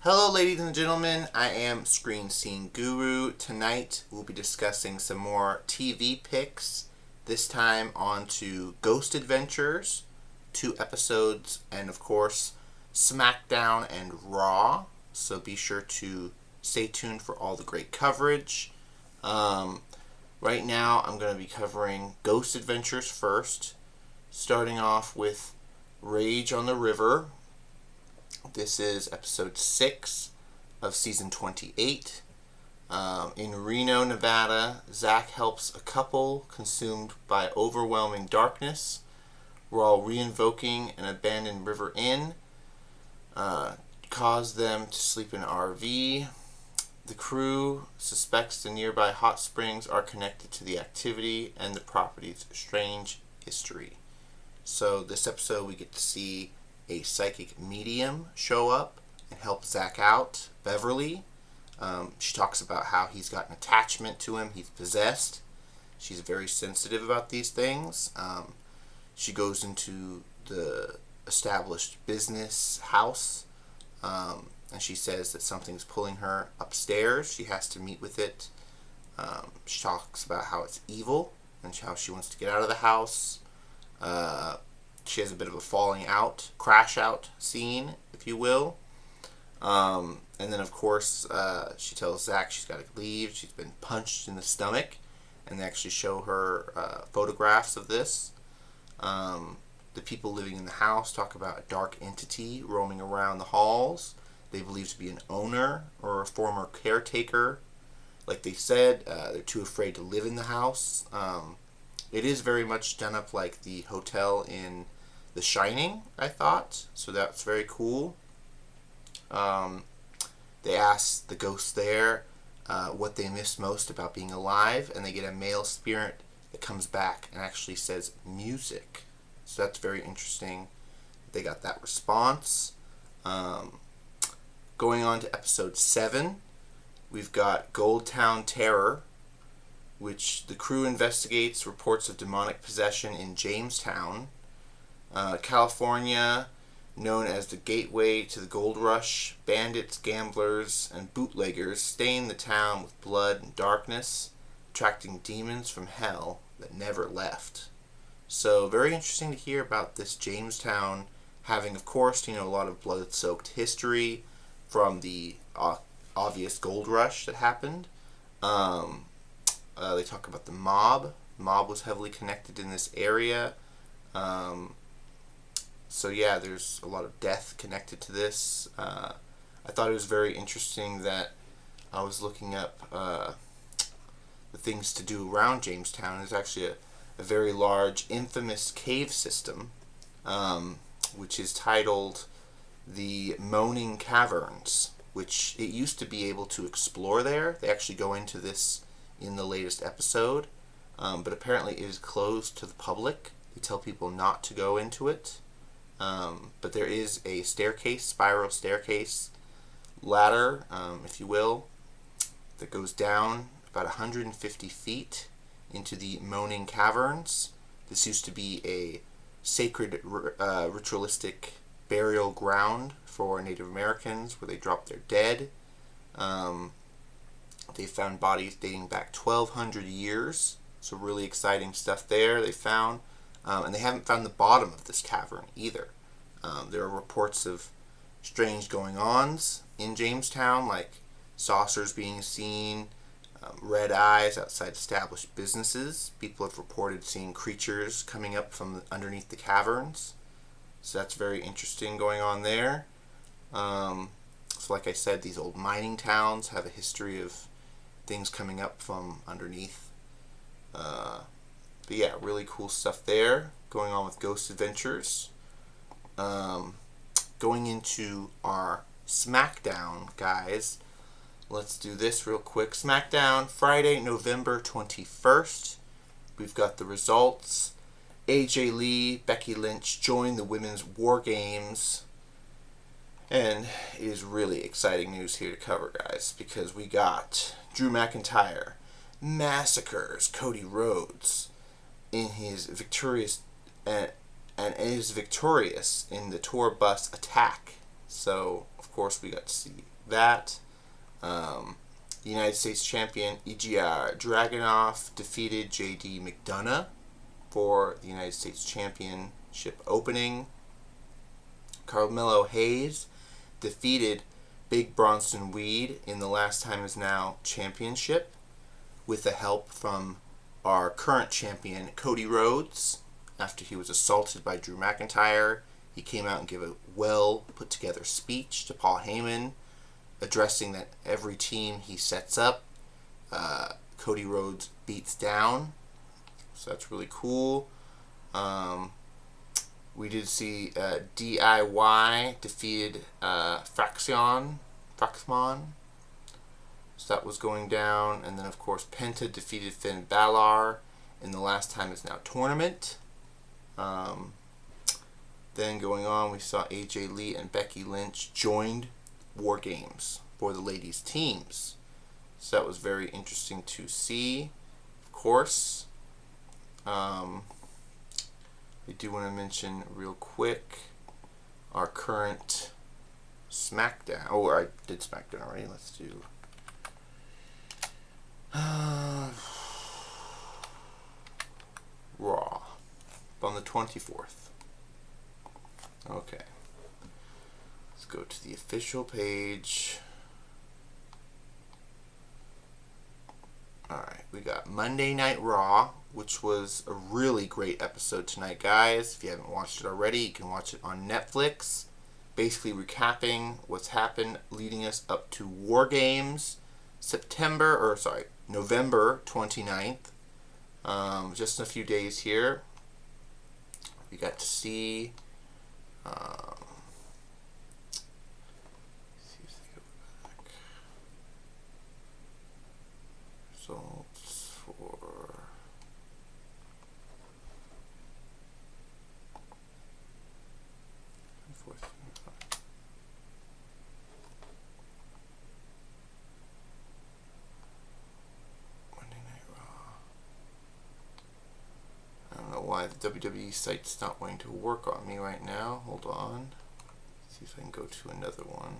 Hello, ladies and gentlemen. I am Screen Scene Guru. Tonight we'll be discussing some more TV picks. This time on to Ghost Adventures, 2 episodes, and of course SmackDown and Raw. So be sure to stay tuned for all the great coverage. Right now I'm going to be covering Ghost Adventures first, starting off with Rage on the River. This is episode 6 of season 28. In Reno, Nevada, Zach helps a couple consumed by overwhelming darkness while reinvoking an abandoned river inn. Cause them to sleep in an RV. The crew suspects the nearby hot springs are connected to the activity and the property's strange history. So this episode we get to see a psychic medium show up and help Zach out, Beverly. She talks about how he's got an attachment to him, he's possessed. She's very sensitive about these things. She goes into the established business house, and she says that something's pulling her upstairs. She has to meet with it. She talks about how it's evil and how she wants to get out of the house. She has a bit of a falling out, crash out scene, if you will. And then, of course, she tells Zach she's got to leave. She's been punched in the stomach. And they actually show her photographs of this. The people living in the house talk about a dark entity roaming around the halls. They believe to be an owner or a former caretaker. Like they said, they're too afraid to live in the house. It is very much done up like the hotel in The Shining, I thought. So that's very cool. They ask the ghosts there what they miss most about being alive, and they get a male spirit that comes back and actually says music. So that's very interesting. They got that response. Going on to episode 7, we've got Gold Town Terror, which the crew investigates reports of demonic possession in Jamestown, California, known as the gateway to the gold rush. Bandits, gamblers, and bootleggers stain the town with blood and darkness, attracting demons from hell that never left. So very interesting to hear about this Jamestown having, of course, a lot of blood-soaked history from the obvious gold rush that happened. They talk about the mob. The mob was heavily connected in this area. So yeah, there's a lot of death connected to this. I thought it was very interesting that I was looking up the things to do around Jamestown. There's actually a very large, infamous cave system, which is titled the Moaning Caverns, which it used to be able to explore there. They actually go into this in the latest episode, but apparently it is closed to the public. They tell people not to go into it, but there is a staircase, spiral staircase ladder, if you will, that goes down about 150 feet into the Moaning Caverns. This used to be a sacred ritualistic burial ground for Native Americans where they dropped their dead. They found bodies dating back 1,200 years, so really exciting stuff there they found. And they haven't found the bottom of this cavern either. There are reports of strange going-ons in Jamestown, like saucers being seen, red eyes outside established businesses. People have reported seeing creatures coming up from underneath the caverns. So that's very interesting going on there. So like I said, these old mining towns have a history of things coming up from underneath. But yeah, really cool stuff there going on with Ghost Adventures. Going into our SmackDown, guys. Let's do this real quick. SmackDown, Friday, November 21st. We've got the results. AJ Lee, Becky Lynch join the Women's War Games. And it is really exciting news here to cover, guys, because we got Drew McIntyre massacres Cody Rhodes in his victorious and is victorious in the tour bus attack So, of course, we got to see that. The United States champion EGR Dragunov defeated JD McDonough for the United States Championship opening. Carmelo Hayes defeated Big Bronson Weed in the Last Time Is Now Championship with the help from our current champion Cody Rhodes. After he was assaulted by Drew McIntyre, he came out and gave a well put together speech to Paul Heyman, addressing that every team he sets up, Cody Rhodes beats down. So that's really cool. We did see DIY defeated Fraxmon. So that was going down. And then, of course, Penta defeated Finn Balor in the Last Time Is Now tournament. Then going on, we saw AJ Lee and Becky Lynch joined War Games for the ladies' teams. So that was very interesting to see, of course. I do want to mention real quick our current SmackDown. Oh, I did SmackDown already. Let's do Raw on the 24th. Okay. Let's go to the official page. Alright, we got Monday Night Raw, which was a really great episode tonight, guys. If you haven't watched it already, you can watch it on Netflix. Basically recapping what's happened leading us up to War Games, November 29th. Just in a few days here. We got to see results for Monday Night Raw. I don't know why the WWE site's not wanting to work on me right now. Hold on. See if I can go to another one.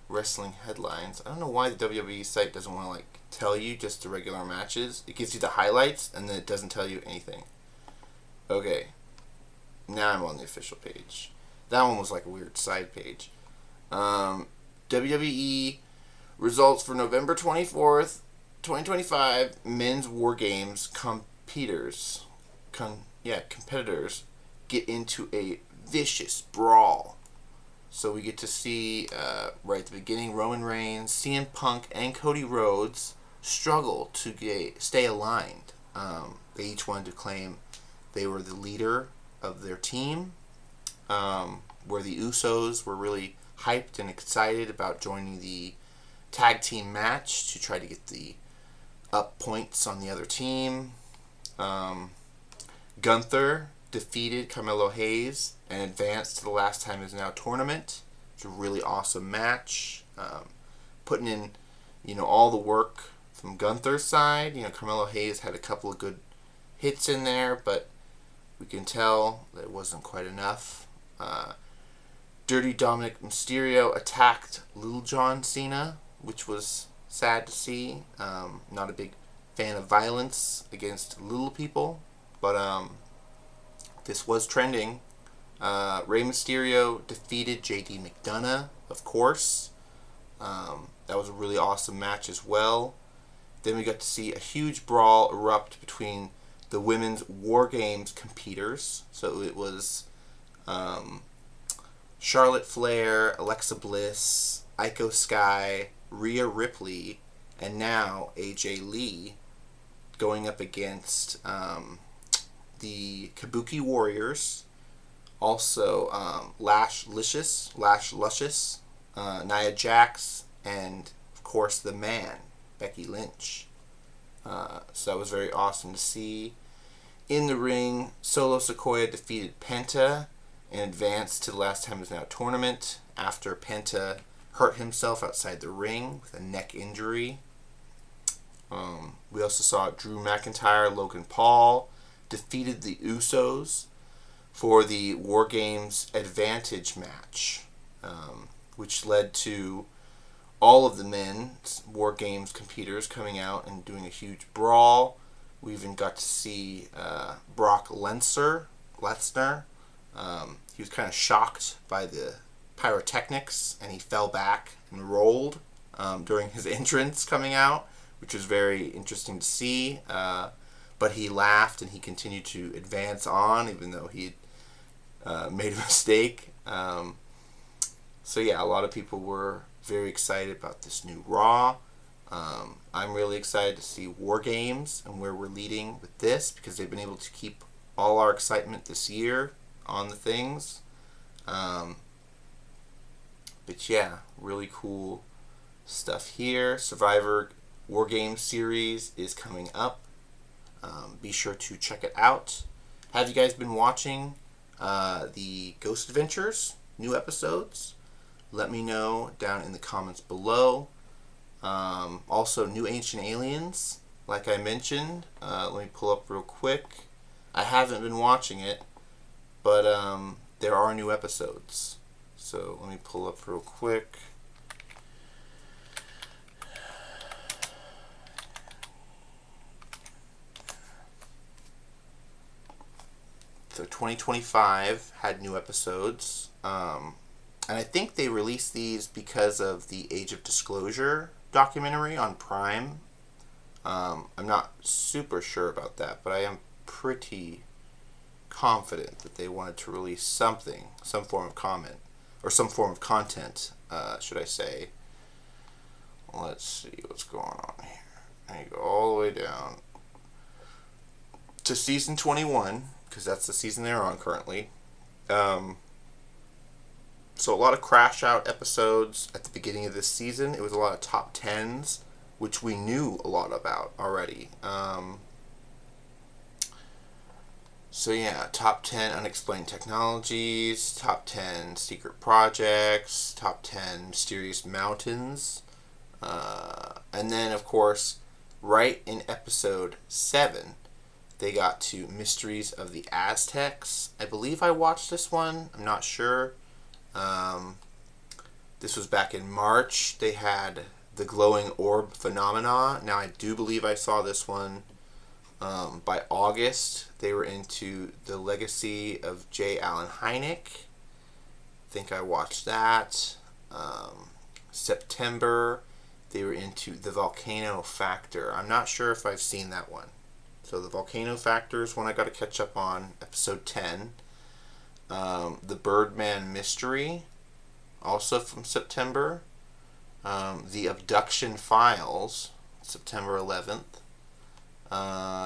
Wrestling headlines. I don't know why the WWE site doesn't want to tell you just the regular matches. It gives you the highlights and then it doesn't tell you anything. Okay. Now I'm on the official page. That one was like a weird side page. WWE results for November 24th, 2025 Men's War Games competitors get into a vicious brawl. So we get to see, right at the beginning, Roman Reigns, CM Punk, and Cody Rhodes struggle to stay aligned. They each wanted to claim they were the leader of their team, where the Usos were really hyped and excited about joining the tag team match to try to get the up points on the other team. Gunther defeated Carmelo Hayes and advanced to the Last Time Is Now tournament. It's a really awesome match. Putting in, all the work from Gunther's side. Carmelo Hayes had a couple of good hits in there, but we can tell that it wasn't quite enough. Dirty Dominic Mysterio attacked Little John Cena, which was sad to see. Not a big fan of violence against little people, but this was trending. Rey Mysterio defeated JD McDonough, of course. That was a really awesome match as well. Then we got to see a huge brawl erupt between the women's War Games competitors. So it was Charlotte Flair, Alexa Bliss, Io Sky, Rhea Ripley, and now AJ Lee going up against the Kabuki Warriors, also Lash Luscious, Nia Jax, and of course the man, Becky Lynch. So that was very awesome to see. In the ring, Solo Sikoa defeated Penta and advanced to the Last Time Is Now tournament after Penta hurt himself outside the ring with a neck injury. We also saw Drew McIntyre, Logan Paul defeated the Usos for the War Games Advantage match. which led to all of the men's War Games competitors coming out and doing a huge brawl. We even got to see Brock Lesnar. He was kind of shocked by the pyrotechnics, and he fell back and rolled during his entrance coming out, which was very interesting to see. But he laughed and he continued to advance on, even though he made a mistake. So yeah, a lot of people were very excited about this new Raw. I'm really excited to see War Games and where we're leading with this, because they've been able to keep all our excitement this year on the things. But yeah, really cool stuff here. Survivor War Games series is coming up. Be sure to check it out. Have you guys been watching the Ghost Adventures new episodes? Let me know down in the comments below. Also, New Ancient Aliens, like I mentioned. Let me pull up real quick. I haven't been watching it, but there are new episodes. So let me pull up real quick. So 2025 had new episodes. And I think they released these because of the Age of Disclosure documentary on Prime. I'm not super sure about that, but I am pretty confident that they wanted to release something, some form of comment, or some form of content, should I say. Let's see what's going on here. I go all the way down to season 21, because that's the season they're on currently. So a lot of crash out episodes at the beginning of this season. It was a lot of top 10s, which we knew a lot about already. So yeah, top 10 unexplained technologies, top 10 secret projects, top 10 mysterious mountains. And then, of course, right in episode 7, they got to Mysteries of the Aztecs. I believe I watched this one. I'm not sure. This was back in March. They had the glowing orb phenomena. Now, I do believe I saw this one. By August, they were into the legacy of J. Allen Hynek. I think I watched that. September, they were into the volcano factor. I'm not sure if I've seen that one. So the volcano factor is one I got to catch up on, episode 10. The Birdman Mystery, also from September. The Abduction Files, September 11th.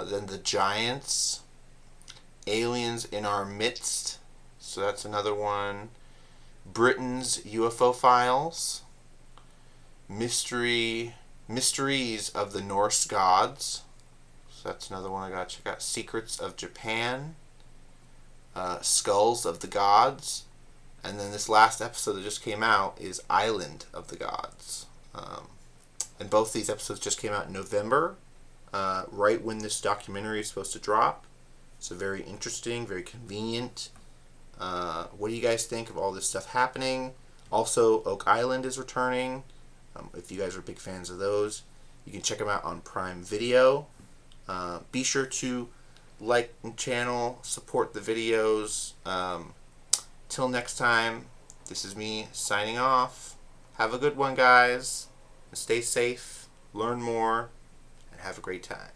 Then The Giants. Aliens in Our Midst, so that's another one. Britain's UFO Files. Mysteries of the Norse Gods, so that's another one I gotta check out. Secrets of Japan. Skulls of the Gods. And then this last episode that just came out is Island of the Gods. And both these episodes just came out in November, right when this documentary is supposed to drop. So very interesting, very convenient. What do you guys think of all this stuff happening? Also, Oak Island is returning. If you guys are big fans of those, you can check them out on Prime Video. Be sure to like the channel, support the videos. Till next time, this is me signing off. Have a good one, guys. Stay safe, learn more, and have a great time.